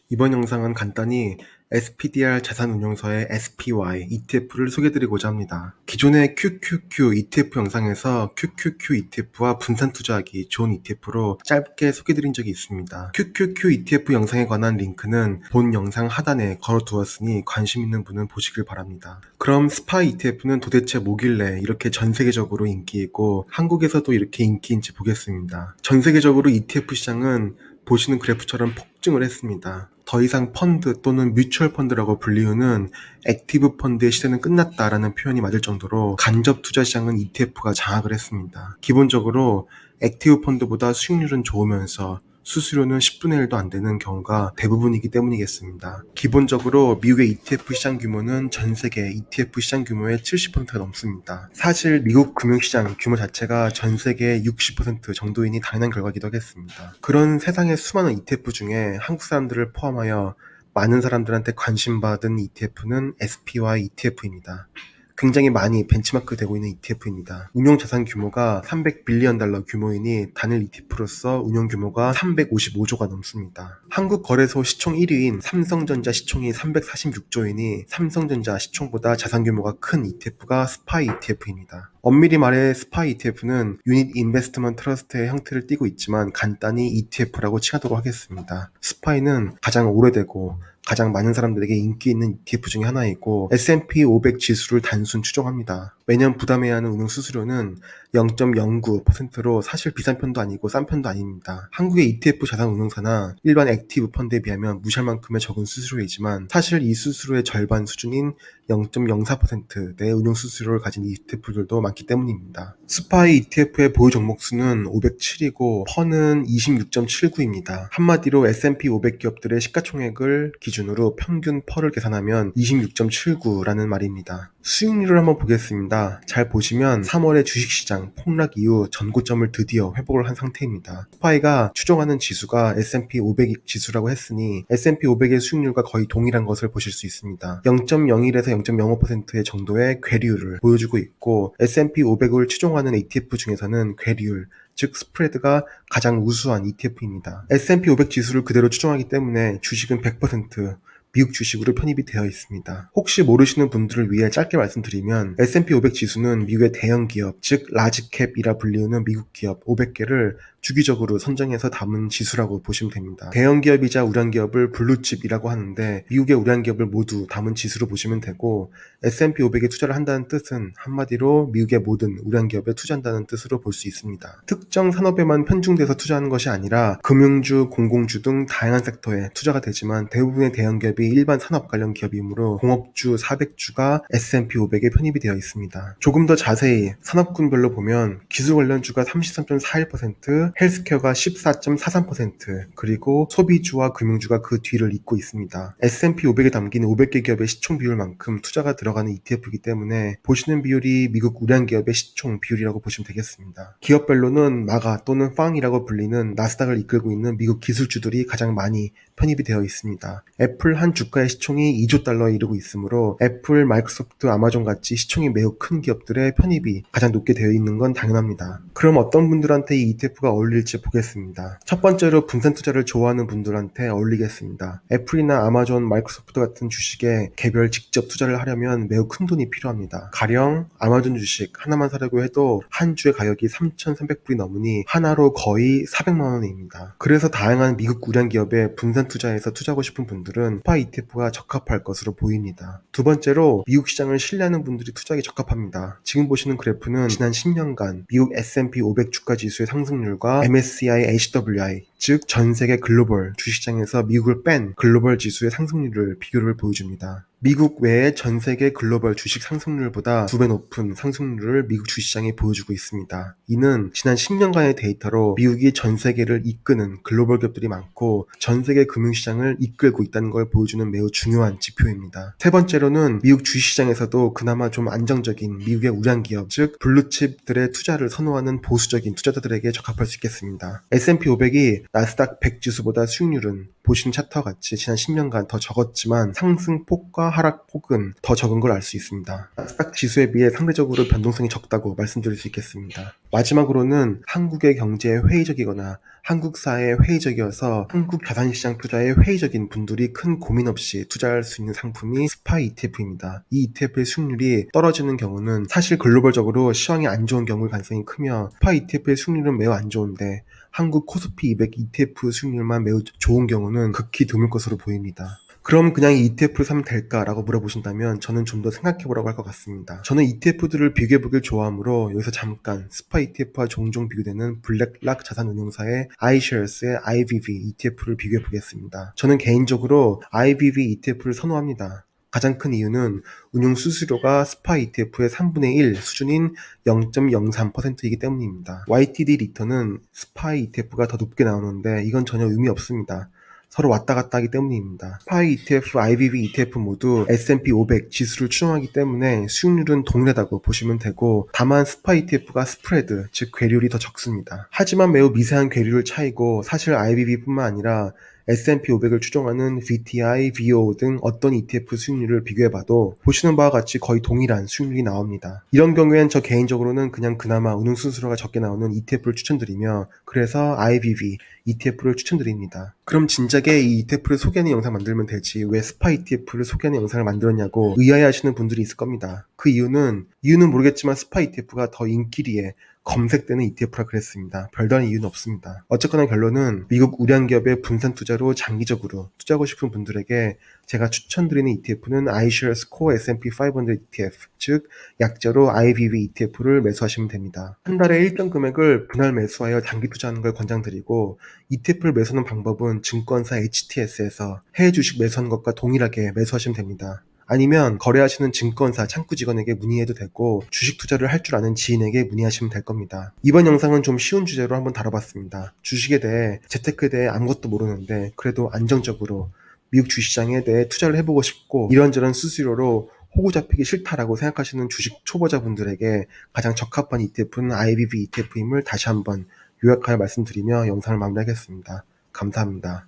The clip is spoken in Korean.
이번 영상은 간단히 SPDR 자산운용사의 SPY ETF를 소개해드리고자 합니다. 기존의 QQQ ETF 영상에서 QQQ ETF와 분산 투자하기 좋은 ETF로 짧게 소개해드린 적이 있습니다. QQQ ETF 영상에 관한 링크는 본 영상 하단에 걸어두었으니 관심 있는 분은 보시길 바랍니다. 그럼 SPY ETF는 도대체 뭐길래 이렇게 전 세계적으로 인기이고 한국에서도 이렇게 인기인지 보겠습니다. 전 세계적으로 ETF 시장은 보시는 그래프처럼 폭증을 했습니다. 더 이상 펀드 또는 뮤추얼 펀드라고 불리우는 액티브 펀드의 시대는 끝났다라는 표현이 맞을 정도로 간접 투자 시장은 ETF가 장악을 했습니다. 기본적으로 액티브 펀드보다 수익률은 좋으면서 수수료는 10분의 1도 안 되는 경우가 대부분이기 때문이겠습니다. 기본적으로 미국의 ETF 시장 규모는 전 세계 ETF 시장 규모의 70%가 넘습니다. 사실 미국 금융시장 규모 자체가 전 세계의 60% 정도이니 당연한 결과이기도 하겠습니다. 그런 세상의 수많은 ETF 중에 한국 사람들을 포함하여 많은 사람들한테 관심받은 ETF는 SPY ETF입니다. 굉장히 많이 벤치마크 되고 있는 ETF입니다. 운용 자산 규모가 300빌리언 달러 규모이니 단일 ETF로서 운용 규모가 355조가 넘습니다. 한국 거래소 시총 1위인 삼성전자 시총이 346조이니 삼성전자 시총보다 자산 규모가 큰 ETF가 스파이 ETF입니다. 엄밀히 말해 스파이 ETF는 유닛 인베스트먼트 트러스트의 형태를 띠고 있지만 간단히 ETF라고 칭하도록 하겠습니다. 스파이는 가장 오래되고 가장 많은 사람들에게 인기 있는 ETF 중에 하나이고 S&P 500 지수를 단순 추종합니다. 매년 부담해야 하는 운용 수수료는 0.09%로 사실 비싼 편도 아니고 싼 편도 아닙니다. 한국의 ETF 자산 운용사나 일반 액티브 펀드에 비하면 무시할 만큼의 적은 수수료이지만 사실 이 수수료의 절반 수준인 0.04%의 운용 수수료를 가진 ETF들도 많기 때문입니다. 스파이 ETF의 보유 종목 수는 507이고 펀은 26.79입니다. 한마디로 S&P 500 기업들의 시가총액을 기준으로 평균 펄을 계산하면 26.79라는 말입니다. 수익률을 한번 보겠습니다. 잘 보시면 3월의 주식시장 폭락 이후 전고점을 드디어 회복을 한 상태입니다. 스파이가 추종하는 지수가 S&P 500 지수라고 했으니 S&P 500의 수익률과 거의 동일한 것을 보실 수 있습니다. 0.01에서 0.05%의 정도의 괴리율을 보여주고 있고 S&P 500을 추종하는 ETF 중에서는 괴리율, 즉 스프레드가 가장 우수한 ETF입니다. S&P 500 지수를 그대로 추종하기 때문에 주식은 100% 미국 주식으로 편입이 되어 있습니다. 혹시 모르시는 분들을 위해 짧게 말씀드리면 S&P 500 지수는 미국의 대형 기업, 즉 라지캡이라 불리우는 미국 기업 500개를 주기적으로 선정해서 담은 지수라고 보시면 됩니다. 대형 기업이자 우량 기업을 블루칩이라고 하는데 미국의 우량 기업을 모두 담은 지수로 보시면 되고 S&P 500에 투자를 한다는 뜻은 한마디로 미국의 모든 우량 기업에 투자한다는 뜻으로 볼 수 있습니다. 특정 산업에만 편중돼서 투자하는 것이 아니라 금융주, 공공주 등 다양한 섹터에 투자가 되지만 대부분의 대형 기업이 일반 산업 관련 기업이므로 공업주 400주가 S&P 500에 편입이 되어 있습니다. 조금 더 자세히 산업군별로 보면 기술 관련주가 33.41%, 헬스케어가 14.43%, 그리고 소비주와 금융주가 그 뒤를 잇고 있습니다. S&P 500에 담긴 500개 기업의 시총 비율만큼 투자가 들어가는 ETF이기 때문에 보시는 비율이 미국 우량 기업의 시총 비율이라고 보시면 되겠습니다. 기업별로는 마가 또는 팡이라고 불리는 나스닥을 이끌고 있는 미국 기술주들이 가장 많이 편입이 되어 있습니다. 애플 한 주가의 시총이 2조 달러에 이르고 있으므로 애플, 마이크로소프트, 아마존 같이 시총이 매우 큰 기업들의 편입이 가장 높게 되어 있는 건 당연합니다. 그럼 어떤 분들한테 이 ETF가 어울릴지 보겠습니다. 첫 번째로 분산 투자를 좋아하는 분들한테 어울리겠습니다. 애플이나 아마존, 마이크로소프트 같은 주식에 개별 직접 투자를 하려면 매우 큰 돈이 필요합니다. 가령 아마존 주식 하나만 사려고 해도 한 주의 가격이 3,300불이 넘으니 하나로 거의 400만 원입니다. 그래서 다양한 미국 우량 기업에 분산 투자해서 투자하고 싶은 분들은 스파 ETF가 적합할 것으로 보입니다. 두 번째로 미국 시장을 신뢰하는 분들이 투자하기 적합합니다. 지금 보시는 그래프는 지난 10년간 미국 S&P 500 주가 지수의 상승률과 MSCI HWI, 즉 전세계 글로벌 주식시장에서 미국을 뺀 글로벌 지수의 상승률을 비교를 보여줍니다. 미국 외의 전 세계 글로벌 주식 상승률보다 2배 높은 상승률을 미국 주식시장이 보여주고 있습니다. 이는 지난 10년간의 데이터로 미국이 전 세계를 이끄는 글로벌 기업들이 많고 전 세계 금융시장을 이끌고 있다는 걸 보여주는 매우 중요한 지표입니다. 세 번째로는 미국 주식시장에서도 그나마 좀 안정적인 미국의 우량 기업, 즉 블루칩들의 투자를 선호하는 보수적인 투자자들에게 적합할 수 있겠습니다. S&P 500이 나스닥 100 지수보다 수익률은 보시는 차트와 같이 지난 10년간 더 적었지만 상승폭과 하락폭은 더 적은 걸 알 수 있습니다. 나스닥 지수에 비해 상대적으로 변동성이 적다고 말씀드릴 수 있겠습니다. 마지막으로는 한국의 경제에 회의적이거나 한국 사회에 회의적이어서 한국 자산시장 투자에 회의적인 분들이 큰 고민 없이 투자할 수 있는 상품이 스파 ETF입니다. 이 ETF의 수익률이 떨어지는 경우는 사실 글로벌적으로 시황이 안 좋은 경우일 가능성이 크며 스파 ETF의 수익률은 매우 안 좋은데 한국 코스피 200 ETF 수익률만 매우 좋은 경우는 극히 드물 것으로 보입니다. 그럼 그냥 이 ETF를 사면 될까라고 물어보신다면 저는 좀 더 생각해보라고 할 것 같습니다. 저는 ETF들을 비교해보길 좋아하므로 여기서 잠깐 스파 ETF와 종종 비교되는 블랙락 자산운용사의 iShares의 IVV ETF를 비교해보겠습니다. 저는 개인적으로 IVV ETF를 선호합니다. 가장 큰 이유는 운용 수수료가 스파 ETF의 3분의 1 수준인 0.03%이기 때문입니다. YTD 리턴은 스파 ETF가 더 높게 나오는데 이건 전혀 의미 없습니다. 서로 왔다 갔다 하기 때문입니다. 스파 ETF, IBB ETF 모두 S&P 500 지수를 추종하기 때문에 수익률은 동일하다고 보시면 되고 다만 스파 ETF가 스프레드, 즉 괴리율이 더 적습니다. 하지만 매우 미세한 괴리율 차이고 사실 IBB뿐만 아니라 S&P 500을 추종하는 VTI, VO 등 어떤 ETF 수익률을 비교해봐도 보시는 바와 같이 거의 동일한 수익률이 나옵니다. 이런 경우엔 저 개인적으로는 그냥 그나마 운용 수수료가 적게 나오는 ETF를 추천드리며 그래서 IBB ETF를 추천드립니다. 그럼 진작에 이 ETF를 소개하는 영상 만들면 되지 왜 스파 ETF를 소개하는 영상을 만들었냐고 의아해하시는 분들이 있을 겁니다. 그 이유는 모르겠지만 스파 ETF가 더 인기리에 검색되는 ETF라 그랬습니다. 별다른 이유는 없습니다. 어쨌거나 결론은 미국 우량 기업의 분산 투자로 장기적으로 투자하고 싶은 분들에게 제가 추천드리는 ETF는 iShares Core S&P 500 ETF, 즉 약자로 IVV ETF를 매수하시면 됩니다. 한 달에 일정 금액을 분할 매수하여 장기 투자하는 걸 권장드리고 ETF를 매수하는 방법은 증권사 HTS에서 해외 주식 매수하는 것과 동일하게 매수하시면 됩니다. 아니면 거래하시는 증권사 창구 직원에게 문의해도 되고 주식 투자를 할 줄 아는 지인에게 문의하시면 될 겁니다. 이번 영상은 좀 쉬운 주제로 한번 다뤄봤습니다. 주식에 대해, 재테크에 대해 아무것도 모르는데 그래도 안정적으로 미국 주식시장에 대해 투자를 해보고 싶고 이런저런 수수료로 호구 잡히기 싫다라고 생각하시는 주식 초보자분들에게 가장 적합한 ETF는 IBB ETF임을 다시 한번 요약하여 말씀드리며 영상을 마무리하겠습니다. 감사합니다.